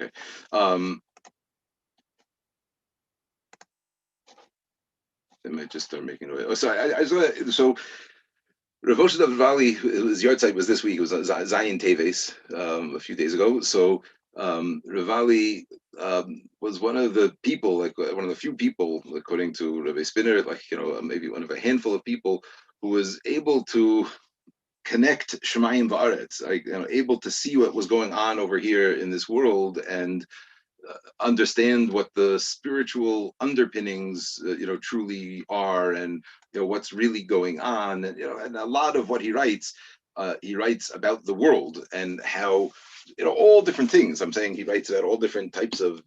Okay. They might just start making noise. Oh, sorry. I just want to, so Rav Vali, his yard site was this week. It was Zion Teves a few days ago. So Rav Vali was one of the people, like one of the few people, according to Rabbi Spinner, like maybe one of a handful of people who was able to connect Shemayim Va'aretz, like able to see what was going on over here in this world and understand what the spiritual underpinnings truly are, and what's really going on, and and a lot of what he writes about the world and how all different things. I'm saying he writes about all different types of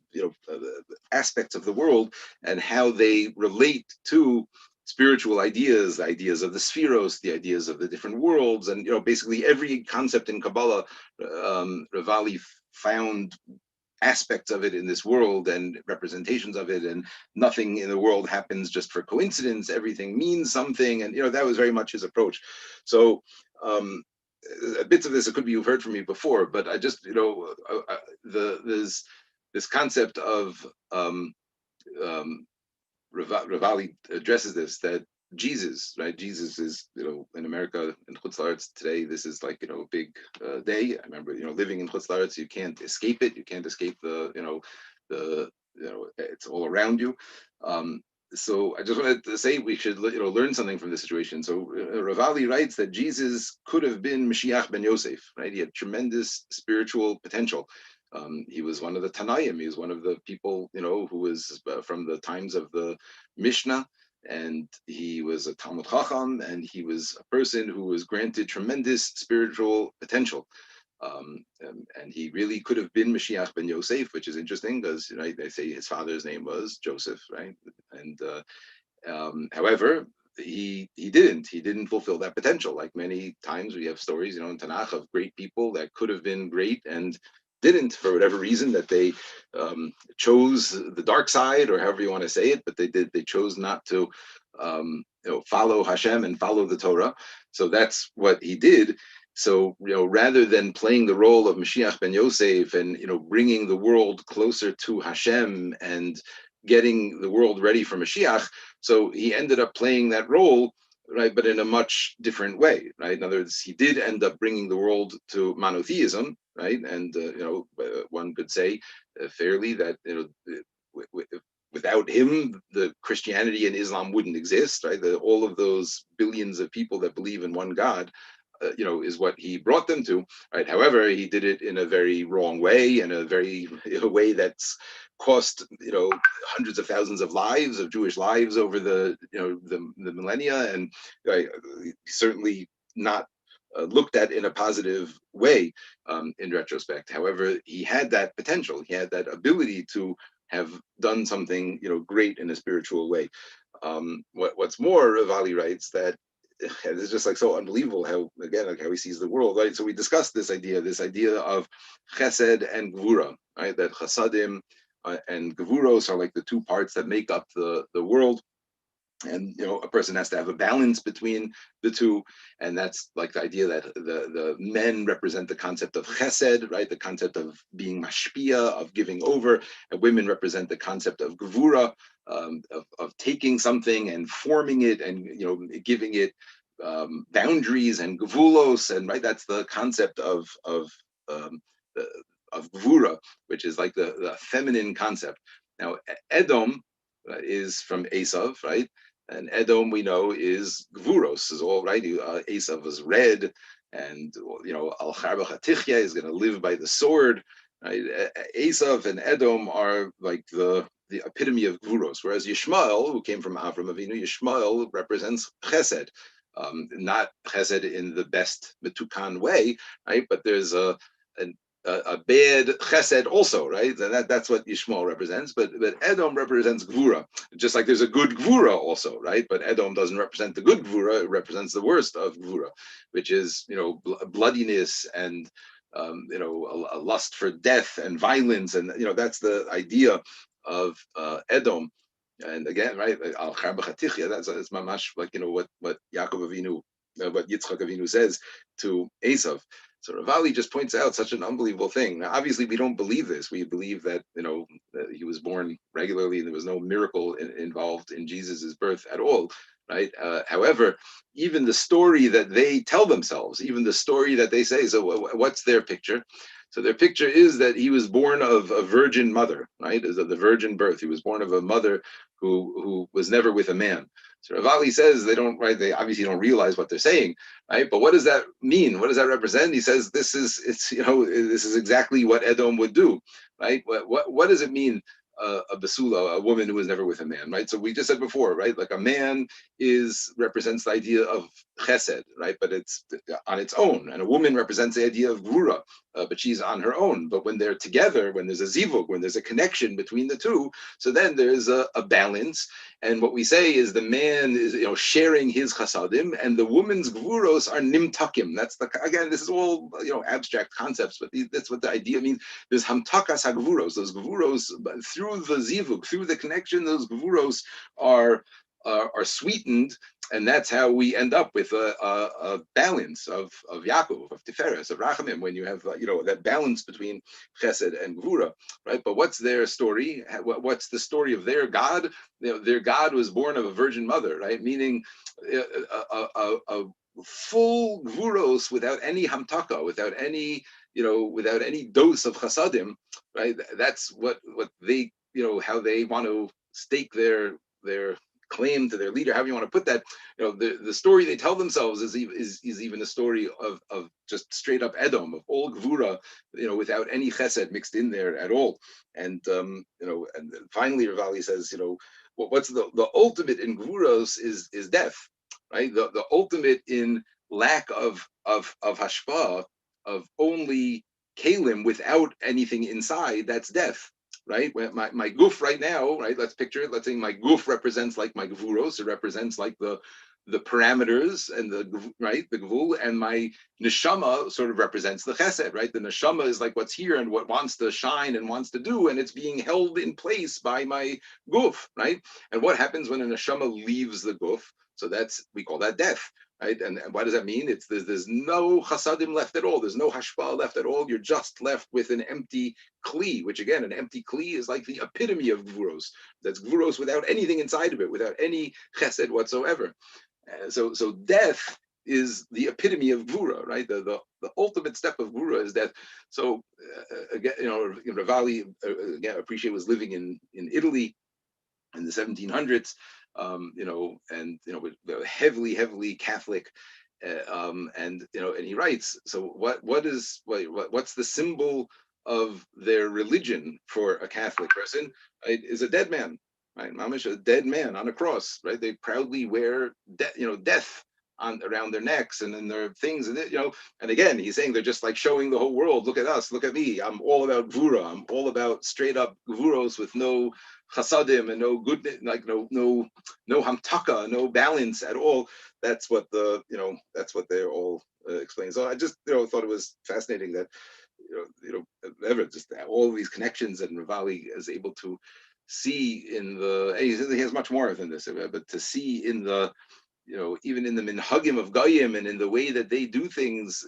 aspects of the world and how they relate to spiritual ideas, the ideas of the spheros, the ideas of the different worlds, and basically every concept in Kabbalah. Rav Vali found aspects of it in this world and representations of it, and nothing in the world happens just for coincidence. Everything means something, and that was very much his approach. So bits of this, it could be you've heard from me before, but I just there's this concept of Rav Vali addresses this, that Jesus, right? Jesus is, in America, in Chutz La'aretz today, this is like, a big day. I remember, living in Chutz La'aretz, you can't escape it. You can't escape it's all around you. So I just wanted to say we should, learn something from this situation. So Rav Vali writes that Jesus could have been Mashiach ben Yosef, right? He had tremendous spiritual potential. He was one of the Tanaim. He was one of the people, who was from the times of the Mishnah, and he was a Talmud Chacham, and he was a person who was granted tremendous spiritual potential. And he really could have been Mashiach ben Yosef, which is interesting because they say his father's name was Joseph, right? And however, he didn't fulfill that potential. Like many times we have stories, in Tanakh, of great people that could have been great and didn't, for whatever reason, that they chose the dark side, or however you want to say it, but they chose not to follow Hashem and follow the Torah. So that's what he did. So rather than playing the role of Mashiach ben Yosef and bringing the world closer to Hashem and getting the world ready for Mashiach, so he ended up playing that role, right, but in a much different way, right? In other words, he did end up bringing the world to monotheism, right? And one could say fairly that without him, the Christianity and Islam wouldn't exist, right? All of those billions of people that believe in one God, is what he brought them to, right? However, he did it in a very wrong way, in a way that's cost hundreds of thousands of lives, of Jewish lives, over the millennia, and certainly not looked at in a positive way in retrospect. However, he had that potential, he had that ability to have done something great in a spiritual way. What's more, Rav Vali writes that it's just like so unbelievable how, again, like how he sees the world, right? So we discussed this idea of chesed and gvura, right? That chasadim and gevuros are like the two parts that make up the world. And a person has to have a balance between the two, and that's like the idea that the men represent the concept of chesed, right? The concept of being mashpia, of giving over, and women represent the concept of gevura, of taking something and forming it, and giving it boundaries and gevulos, and right, that's the concept of gevura, which is like the feminine concept. Now, Edom is from Esav, right? And Edom, we know, is Gvuros, is all right. Esav was red, and Al Charbach Hatichya is going to live by the sword. Right? Esav and Edom are like the epitome of Gvuros, whereas Yishmael, who came from Avram Avinu, Yishmael represents Chesed, not Chesed in the best Metukan way, right? But there's a bad chesed also, right? That's what Yishmael represents, but Edom represents gvura, just like there's a good gvura also, right? But Edom doesn't represent the good gvura; it represents the worst of gvura, which is bloodiness and a lust for death and violence, and that's the idea of Edom. And again, right, al charbachatichya, that's mamash like what Yaakov Avinu, what Yitzchak Avinu says to Esav. So Rav Vali just points out such an unbelievable thing. Now, obviously, we don't believe this. We believe that that he was born regularly. There was no miracle involved in Jesus's birth at all, right? However, even the story that they tell themselves, even the story that they say. So, what's their picture? So their picture is that he was born of a virgin mother, right? Is of the virgin birth. He was born of a mother who was never with a man. So Rav Vali says they don't, right? They obviously don't realize what they're saying, right? But what does that mean? What does that represent? He says this is exactly what Edom would do, right? What does it mean? A basula, a woman who was never with a man, right? So we just said before, right? Like a man represents the idea of chesed, right? But it's on its own, and a woman represents the idea of gvura, but she's on her own. But when they're together, when there's a zivug, when there's a connection between the two, so then there's a balance. And what we say is the man is sharing his chasadim, and the woman's gvuros are nimtakim. That's again, this is all abstract concepts, but that's what the idea means. There's hamtakas hagvuros. Those gvuros through the zivug, through the connection, those gvuros are sweetened, and that's how we end up with a balance of Yaakov, of Tiferes, of Rachamim, when you have that balance between Chesed and Gvura, right? But what's their story? What's the story of their God? Their God was born of a virgin mother, right? Meaning a full Gvuros without any hamtaka, without any dose of Chasadim, right? That's what they how they want to stake their claim to their leader, however you want to put that. The story they tell themselves is even a story of just straight up Edom, of all Gvura, without any chesed mixed in there at all. And and finally Rav Vali says, what's the ultimate in Gvuros is death, right? The ultimate in lack of hashpah, of only kalim without anything inside, that's death, right? My goof right now, right? Let's picture it. Let's say my goof represents like my gvuros. It represents like the parameters and the gvul, and my neshama sort of represents the chesed, right? The neshama is like what's here and what wants to shine and wants to do, and it's being held in place by my goof, right? And what happens when a neshama leaves the goof? So we call that death. Right? And what does that mean? There's no chasadim left at all. There's no hashpah left at all. You're just left with an empty kli, which again, an empty kli is like the epitome of gvuros. That's gvuros without anything inside of it, without any chesed whatsoever. So death is the epitome of gvura, right? The ultimate step of gvura is death. So again, Rav Vali again, appreciate, was living in Italy in the 1700s, and with heavily Catholic, and he writes. So what's the symbol of their religion for a Catholic person? Right, is a dead man, right? Mamish, a dead man on a cross, right? They proudly wear death around their necks and in their things, and and again, he's saying they're just like showing the whole world, look at us, look at me, I'm all about gvura, I'm all about straight up gvuros with no chasadim and no good, like no hamtaka, no balance at all. That's what that's what they're all explaining. So I just thought it was fascinating that ever just all these connections that Rav Vali is able to see in he has much more than this, but to see in the even in the minhagim of Goyim and in the way that they do things,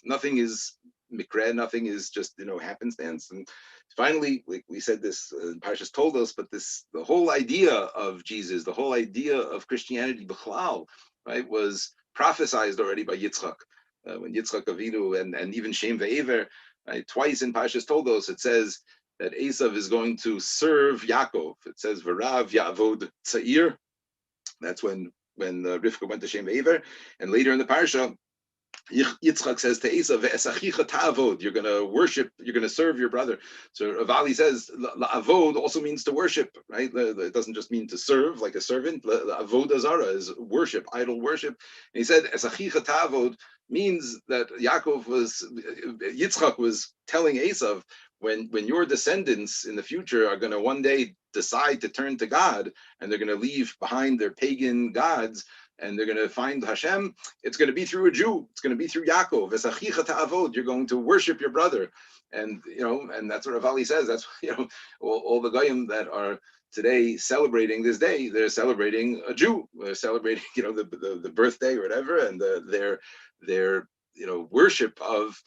nothing is mikra, nothing is just happenstance. And finally, like we said, this Parshas told us, but the whole idea of Jesus, the whole idea of Christianity, b'chlal, right, was prophesized already by Yitzchak. When Yitzchak Avinu and even Shem ve'ever, right, twice in Parshas told us, it says that Esav is going to serve Yaakov. It says V'rav Ya'avod Tza'ir. That's when Rivka went to Shem ve'ever, and later in the parsha, Yitzchak says to Esav, "Ve'esachicha ta'avod." You're going to worship. You're going to serve your brother. So Rav Vali says, "La'avod" also means to worship, right? It doesn't just mean to serve like a servant. Avodah zara is worship, idol worship. And he said, "Esachicha ta'avod" means that Yitzchak was telling Esav, when your descendants in the future are going to one day decide to turn to God, and they're going to leave behind their pagan gods, and they're going to find Hashem, it's going to be through a Jew. It's going to be through Yaakov. Esachicha ta'avod. You're going to worship your brother, and and that's what Rav Vali says. That's all the goyim that are today celebrating this day. They're celebrating a Jew. They're celebrating the birthday or whatever, and their worship of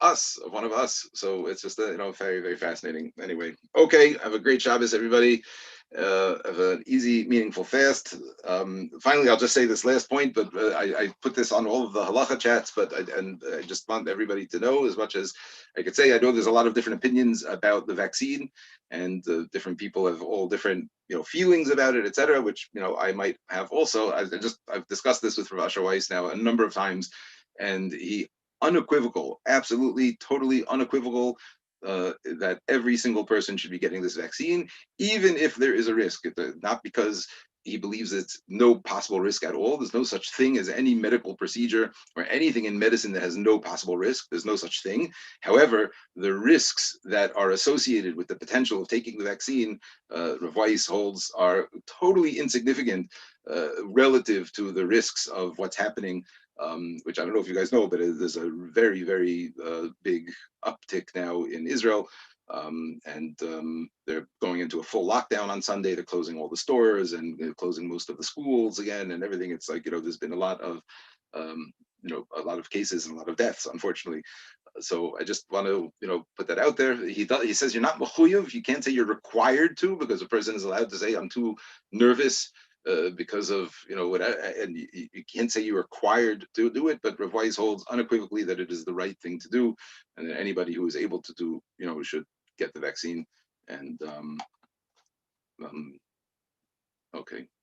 us, of one of us. So it's just very, very fascinating. Anyway, okay, have a great Shabbos, everybody. Have an easy, meaningful fast. Finally, I'll just say this last point, but I put this on all of the halacha chats, but I just want everybody to know, as much as I could say, I know there's a lot of different opinions about the vaccine, and different people have all different feelings about it, etc., which I might have also. I've discussed this with Rav Weiss now a number of times, and he unequivocal, absolutely, totally unequivocal, that every single person should be getting this vaccine, even if there is a risk. Not because he believes it's no possible risk at all. There's no such thing as any medical procedure or anything in medicine that has no possible risk. There's no such thing. However, the risks that are associated with the potential of taking the vaccine, Rav Weiss holds, are totally insignificant relative to the risks of what's happening, which I don't know if you guys know, but there's a very, very big uptick now in Israel. And they're going into a full lockdown on Sunday. They're closing all the stores and closing most of the schools again and everything. It's like, there's been a lot of, a lot of cases and a lot of deaths, unfortunately. So I just want to, put that out there. He says you're not mechuyev. You can't say you're required to, because a person is allowed to say, I'm too nervous because of and you can't say you're required to do it. But Rav Weiss holds unequivocally that it is the right thing to do, and that anybody who is able to do, should get the vaccine. And okay.